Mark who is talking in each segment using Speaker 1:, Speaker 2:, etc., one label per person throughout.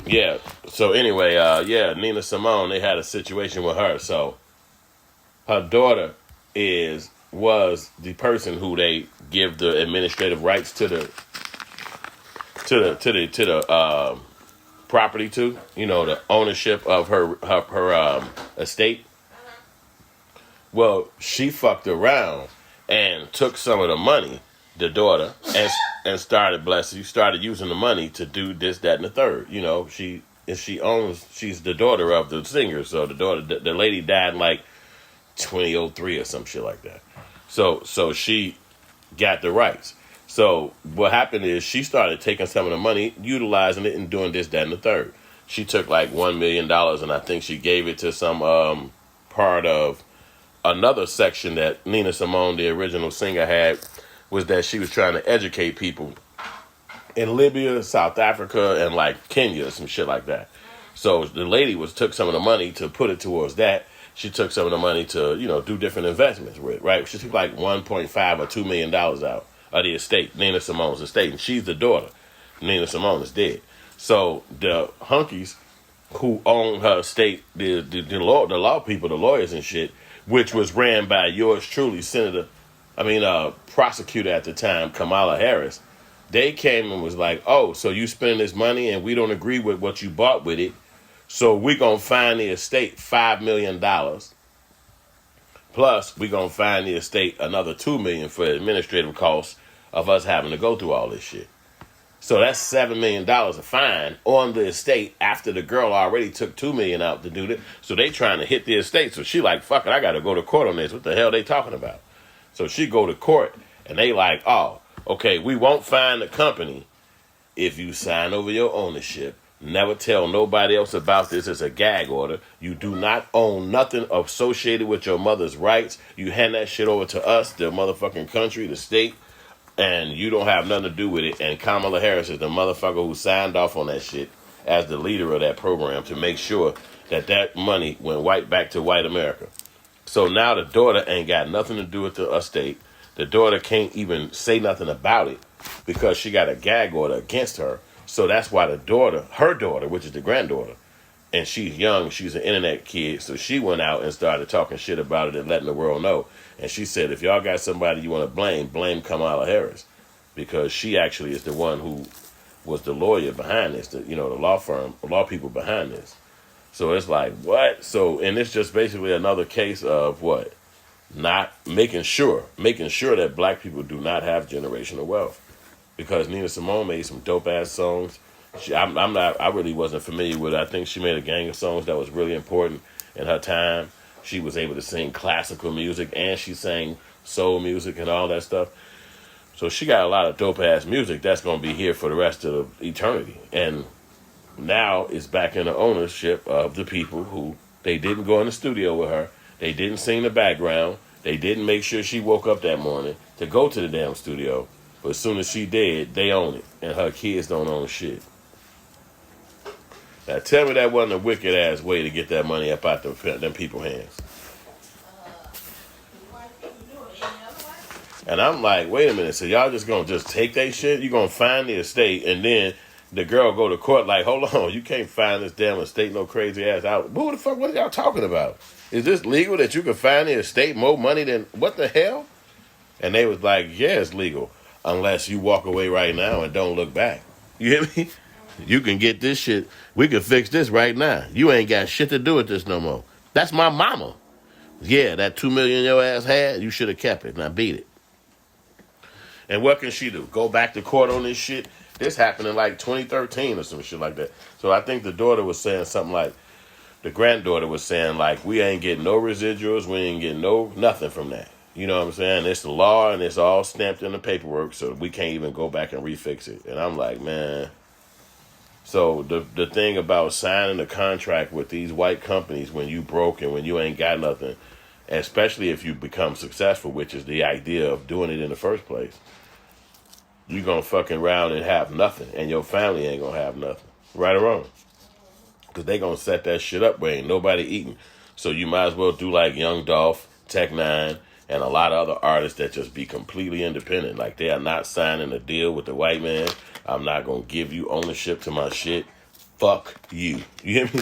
Speaker 1: Yeah. So anyway, Nina Simone, they had a situation with her. So her daughter was the person who they give the administrative rights to the property to, the ownership of her estate. Well, she fucked around and took some of the money, the daughter, and started using the money to do this, that, and the third. She's the daughter of the singer, so the lady died in like 2003 or some shit like that. So she got the rights. So what happened is she started taking some of the money, utilizing it, and doing this, that, and the third. She took like $1 million, and I think she gave it to some part of another section that Nina Simone, the original singer, had, was that she was trying to educate people in Libya, South Africa, and like Kenya, some shit like that. So the lady took some of the money to put it towards that. She took some of the money to, do different investments with, right? She took like 1.5 or $2 million out of the estate, Nina Simone's estate, and she's the daughter. Nina Simone is dead. So the hunkies who own her estate, the law people, the lawyers and shit, which was ran by yours truly, prosecutor at the time, Kamala Harris, they came and was like, oh, so you spending this money and we don't agree with what you bought with it, so we're going to fine the estate $5 million. Plus, we're going to fine the estate another $2 million for administrative costs of us having to go through all this shit. So that's $7 million of fine on the estate after the girl already took $2 million out to do that. So they trying to hit the estate. So she like, fuck it, I got to go to court on this. What the hell they talking about? So she go to court and they like, oh, okay, we won't fine the company if you sign over your ownership. Never tell nobody else about this. It's a gag order. You do not own nothing associated with your mother's rights. You hand that shit over to us, the motherfucking country, the state, and you don't have nothing to do with it. And Kamala Harris is the motherfucker who signed off on that shit as the leader of that program to make sure that money went back to white America. So now the daughter ain't got nothing to do with the estate. The daughter can't even say nothing about it because she got a gag order against her. So that's why her daughter, which is the granddaughter, and she's young, she's an internet kid, so she went out and started talking shit about it and letting the world know. And she said, if y'all got somebody you want to blame Kamala Harris, because she actually is the one who was the lawyer behind this, the law people behind this. So it's like, what? So, and it's just basically another case of what? Not making sure that black people do not have generational wealth. Because Nina Simone made some dope ass songs. I really wasn't familiar with it. I think she made a gang of songs that was really important in her time. She was able to sing classical music and she sang soul music and all that stuff. So she got a lot of dope ass music that's going to be here for the rest of eternity. And now it's back in the ownership of the people who, they didn't go in the studio with her. They didn't sing the background. They didn't make sure she woke up that morning to go to the damn studio. But as soon as she did, they own it. And her kids don't own shit. Now tell me that wasn't a wicked ass way to get that money up out them people's hands. And I'm like, wait a minute, so y'all just gonna just take that shit? You gonna find the estate and then the girl go to court like, hold on, you can't find this damn estate no crazy ass out. Who the fuck, what are y'all talking about? Is this legal that you can find the estate more money than, what the hell? And they was like, yeah, it's legal. Unless you walk away right now and don't look back. You hear me? You can get this shit. We can fix this right now. You ain't got shit to do with this no more. That's my mama. Yeah, that $2 million your ass had, you should have kept it. Now beat it. And what can she do? Go back to court on this shit? This happened in like 2013 or some shit like that. So I think the daughter was saying something like, the granddaughter was saying like, we ain't getting no residuals. We ain't getting nothing from that. You know what I'm saying? It's the law and it's all stamped in the paperwork, so we can't even go back and refix it. And I'm like, man. So the thing about signing a contract with these white companies when you broke and when you ain't got nothing, especially if you become successful, which is the idea of doing it in the first place, you're going to fucking round and have nothing, and your family ain't going to have nothing. Right or wrong? Because they going to set that shit up where ain't nobody eating. So you might as well do like Young Dolph, Tech Nine, and a lot of other artists that just be completely independent. Like, they are not signing a deal with the white man. I'm not going to give you ownership to my shit. fuck you. You hear me?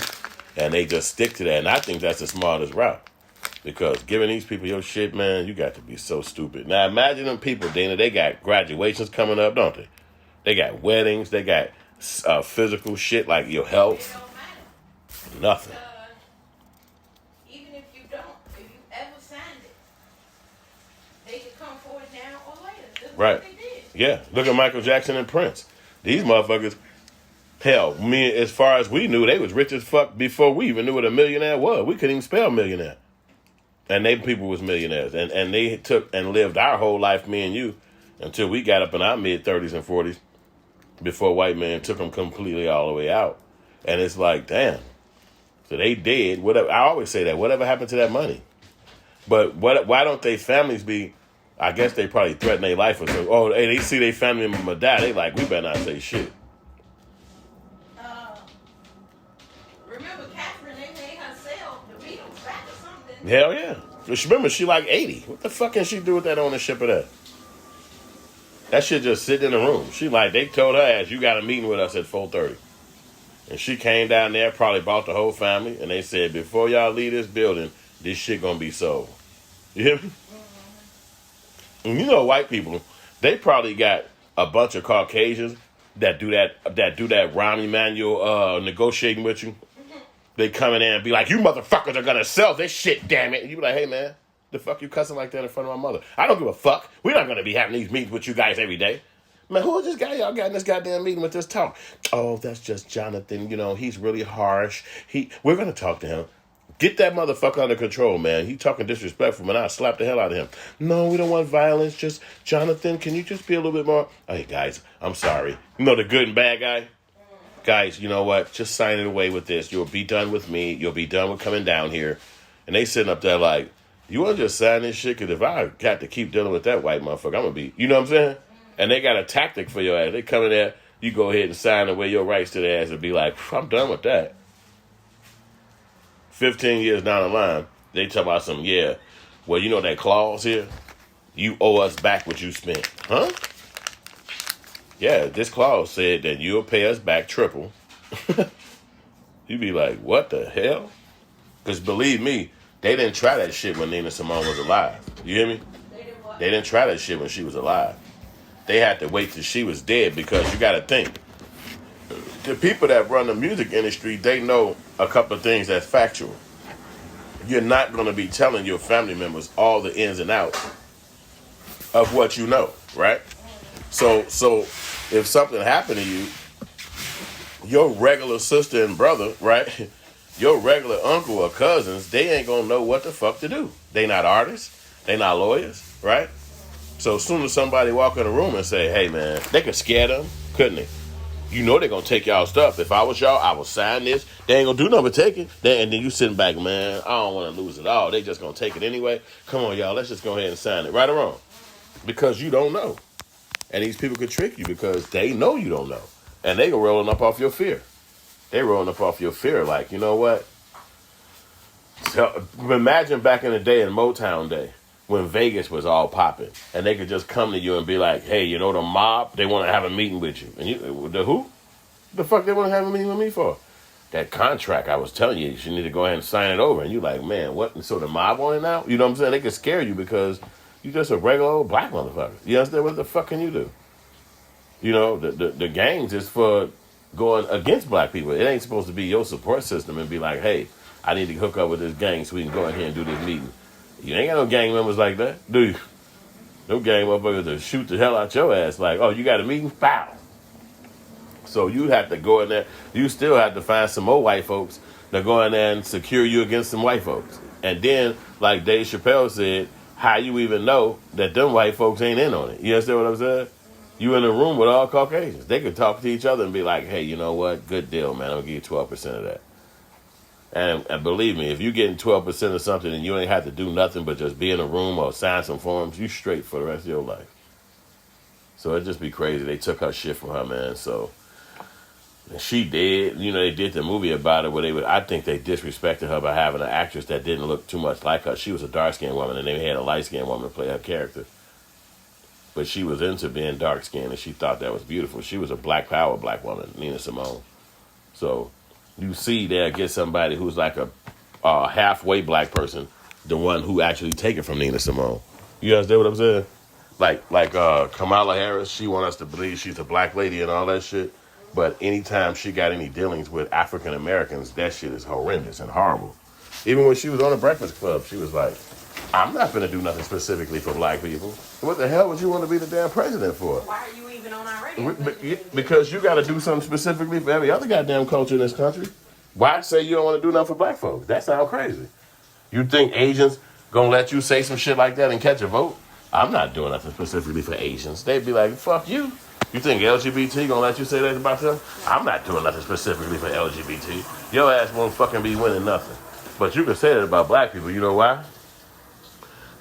Speaker 1: And they just stick to that. And I think that's the smartest route. Because giving these people your shit, man, you got to be so stupid. Now imagine them people, Dana, they got graduations coming up, don't they? They got weddings, they got physical shit like your health. Nothing.
Speaker 2: Even if you ever signed it, they can come forward now or later. That's
Speaker 1: right.
Speaker 2: What they did.
Speaker 1: Yeah. Look at Michael Jackson and Prince. These motherfuckers, hell, as far as we knew, they was rich as fuck before we even knew what a millionaire was. We couldn't even spell millionaire. And they people was millionaires. And they took and lived our whole life, me and you, until we got up in our mid-30s and 40s before white man took them completely all the way out. And it's like, damn. So they did whatever. I always say that. Whatever happened to that money? But why don't they families be? I guess they probably threaten their life or so. Oh, hey, they see their family member die. They like, we better not say shit.
Speaker 2: Remember Catherine? They made her sell the Beatles back or something.
Speaker 1: Hell yeah. Remember, she like 80. What the fuck can she do with that ownership of that? That shit just sitting in the room. She like, they told her ass, you got a meeting with us at 4:30. And she came down there, probably bought the whole family, and they said, before y'all leave this building, this shit gonna be sold. You hear me? Mm-hmm. And you know, white people, they probably got a bunch of Caucasians that do that Rahm Emanuel negotiating with you. Mm-hmm. They come in there and be like, you motherfuckers are gonna sell this shit, damn it. And you be like, hey man, the fuck you cussing like that in front of my mother? I don't give a fuck. We're not gonna be having these meetings with you guys every day. Man, who is this guy y'all got in this goddamn meeting with this talk? Oh, that's just Jonathan. You know, he's really harsh. We're going to talk to him. Get that motherfucker under control, man. He talking disrespectful, man. I'll slap the hell out of him. No, we don't want violence. Just, Jonathan, can you just be a little bit more? Hey, guys, I'm sorry. You know the good and bad guy? Guys, you know what? Just sign it away with this. You'll be done with me. You'll be done with coming down here. And they sitting up there like, you want to just sign this shit? Because if I got to keep dealing with that white motherfucker, I'm going to be, you know what I'm saying? And they got a tactic for your ass. They come in there, you go ahead and sign away your rights to the ass and be like, I'm done with that. 15 years down the line, they talk about some, yeah, well, you know that clause here? You owe us back what you spent. Huh? Yeah, this clause said that you'll pay us back triple. You be like, what the hell? Because believe me, they didn't try that shit when Nina Simone was alive. You hear me? They didn't try that shit when she was alive. They had to wait till she was dead because you got to think. The people that run the music industry, they know a couple of things that's factual. You're not going to be telling your family members all the ins and outs of what you know, right? So if something happened to you, your regular sister and brother, right? Your regular uncle or cousins, they ain't going to know what the fuck to do. They not artists. They not lawyers, right? So as soon as somebody walk in the room and say, hey, man, they could scare them, couldn't they? You know they're going to take y'all stuff. If I was y'all, I would sign this. They ain't going to do nothing but take it. And then you sitting back, man, I don't want to lose it all. They just going to take it anyway. Come on, y'all, let's just go ahead and sign it. Right or wrong? Because you don't know. And these people could trick you because they know you don't know. And they go rolling up off your fear. They rolling up off your fear like, you know what? So, imagine back in the day, in Motown day, when Vegas was all popping, and they could just come to you and be like, hey, you know the mob, they want to have a meeting with you. And you, the who? The fuck they want to have a meeting with me for? That contract I was telling you, you need to go ahead and sign it over. And you like, man, what? And so the mob on it now? You know what I'm saying? They could scare you because you just a regular old black motherfucker. You understand? What the fuck can you do? You know, the gangs is for going against black people. It ain't supposed to be your support system and be like, hey, I need to hook up with this gang so we can go in here and do this meeting. You ain't got no gang members like that, do you? No gang motherfuckers to shoot the hell out your ass like, oh, you got a meeting? Pow! So you have to go in there. You still have to find some more white folks that go in there and secure you against some white folks. And then, like Dave Chappelle said, how you even know that them white folks ain't in on it? You understand what I'm saying? You in a room with all Caucasians. They could talk to each other and be like, hey, you know what? Good deal, man. I'll give you 12% of that. And believe me, if you're getting 12% of something and you ain't have to do nothing but just be in a room or sign some forms, you straight for the rest of your life. So it'd just be crazy. They took her shit from her, man. So and she did. You know, they did the movie about it where I think they disrespected her by having an actress that didn't look too much like her. She was a dark-skinned woman, and they had a light-skinned woman play her character. But she was into being dark-skinned, and she thought that was beautiful. She was a black power black woman, Nina Simone. So you see there get somebody who's like a halfway black person, the one who actually take it from Nina Simone. You understand what I'm saying? Like Kamala Harris, she want us to believe she's a black lady and all that shit. But anytime she got any dealings with African Americans, that shit is horrendous and horrible. Even when she was on the Breakfast Club, she was like, I'm not going to do nothing specifically for black people. What the hell would you want to be the damn president for?
Speaker 2: Why are you even on our radio?
Speaker 1: Because you got to do something specifically for every other goddamn culture in this country. Why say you don't want to do nothing for black folks? That sounds crazy. You think Asians going to let you say some shit like that and catch a vote? I'm not doing nothing specifically for Asians. They'd be like, fuck you. You think LGBT going to let you say that about them? I'm not doing nothing specifically for LGBT. Your ass won't fucking be winning nothing. But you can say that about black people. You know why?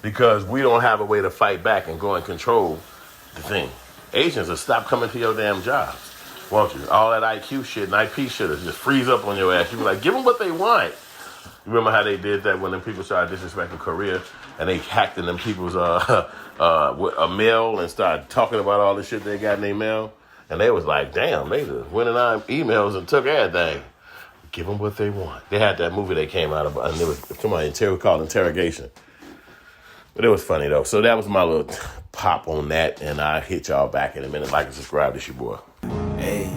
Speaker 1: Because we don't have a way to fight back and go and control the thing. Asians will stop coming to your damn jobs, won't you? All that IQ shit and IP shit will just freeze up on your ass. You be like, give them what they want. You remember how they did that when them people started disrespecting Korea and they hacked in them people's a mail and started talking about all the shit they got in their mail? And they was like, damn, they just went in our emails and took everything. Give them what they want. They had that movie they came out of, and it was called Interrogation. But it was funny, though. So that was my little pop on that, and I'll hit y'all back in a minute. Like and subscribe. This your boy.
Speaker 3: Hey,